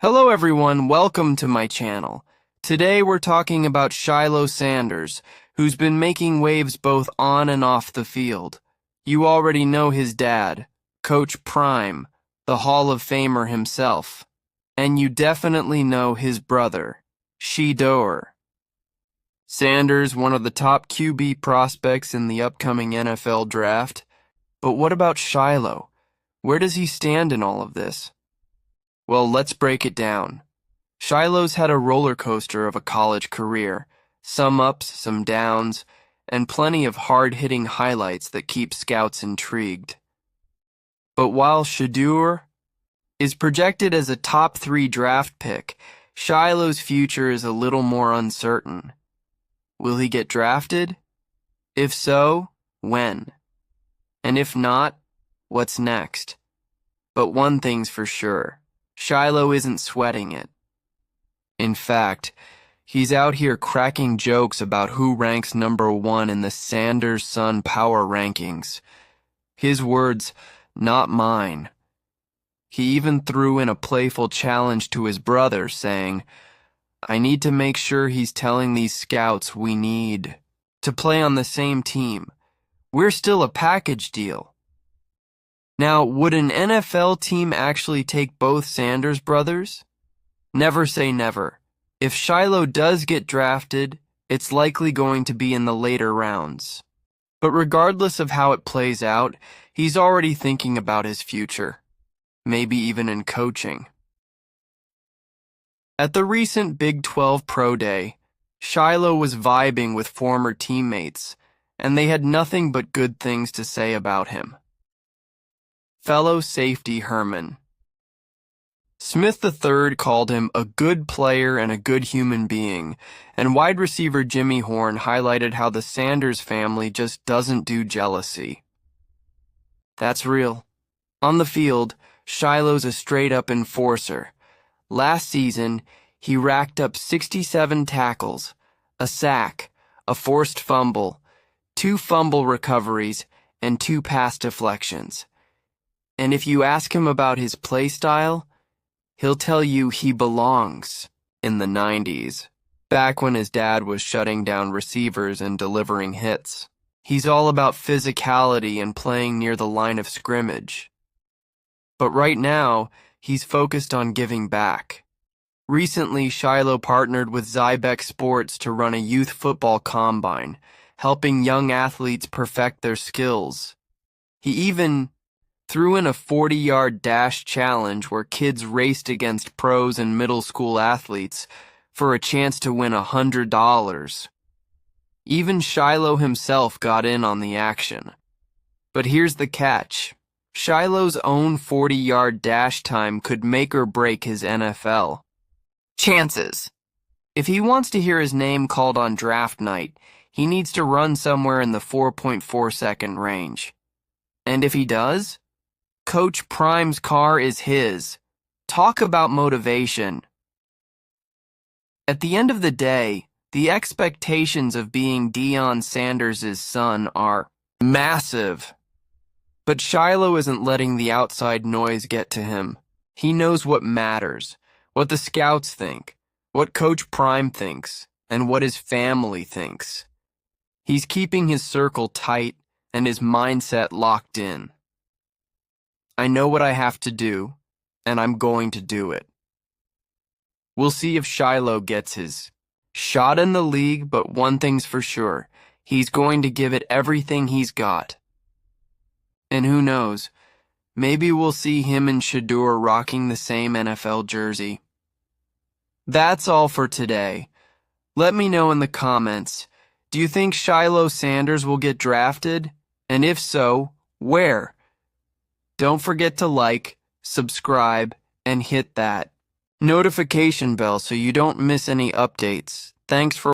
Hello everyone, welcome to my channel. Today we're talking about Shilo Sanders, who's been making waves both on and off the field. You already know his dad, Coach Prime, the Hall of Famer himself. And you definitely know his brother, Shedeur Sanders, one of the top QB prospects in the upcoming NFL draft. But what about Shilo? Where does he stand in all of this? Well, let's break it down. Shilo's had a roller coaster of a college career, some ups, some downs, and plenty of hard-hitting highlights that keep scouts intrigued. But while Shedeur is projected as a top 3 draft pick, Shilo's future is a little more uncertain. Will he get drafted? If so, when? And if not, what's next? But one thing's for sure. Shilo isn't sweating it. In fact, he's out here cracking jokes about who ranks number 1 in the Sanders Son power rankings. His words, not mine. He even threw in a playful challenge to his brother, saying, I need to make sure he's telling these scouts we need to play on the same team. We're still a package deal. Now, would an NFL team actually take both Sanders brothers? Never say never. If Shilo does get drafted, it's likely going to be in the later rounds. But regardless of how it plays out, he's already thinking about his future, maybe even in coaching. At the recent Big 12 Pro Day, Shilo was vibing with former teammates, and they had nothing but good things to say about him. Fellow safety Herman Smith III called him a good player and a good human being, and wide receiver Jimmy Horn highlighted how the Sanders family just doesn't do jealousy. That's real. On the field, Shilo's a straight-up enforcer. Last season, he racked up 67 tackles, a sack, a forced fumble, 2 fumble recoveries, and 2 pass deflections. And if you ask him about his play style, he'll tell you he belongs in the 90s, back when his dad was shutting down receivers and delivering hits. He's all about physicality and playing near the line of scrimmage. But right now, he's focused on giving back. Recently, Shilo partnered with Zybex Sports to run a youth football combine, helping young athletes perfect their skills. He even threw in a 40-yard dash challenge where kids raced against pros and middle school athletes for a chance to win $100. Even Shilo himself got in on the action. But here's the catch. Shilo's own 40-yard dash time could make or break his NFL chances. If he wants to hear his name called on draft night, he needs to run somewhere in the 4.4-second range. And if he does, Coach Prime's car is his. Talk about motivation. At the end of the day, the expectations of being Deion Sanders' son are massive. But Shilo isn't letting the outside noise get to him. He knows what matters, what the scouts think, what Coach Prime thinks, and what his family thinks. He's keeping his circle tight and his mindset locked in. I know what I have to do, and I'm going to do it. We'll see if Shilo gets his shot in the league, but one thing's for sure, he's going to give it everything he's got. And who knows, maybe we'll see him and Shedeur rocking the same NFL jersey. That's all for today. Let me know in the comments, do you think Shilo Sanders will get drafted? And if so, where? Don't forget to like, subscribe, and hit that notification bell so you don't miss any updates. Thanks for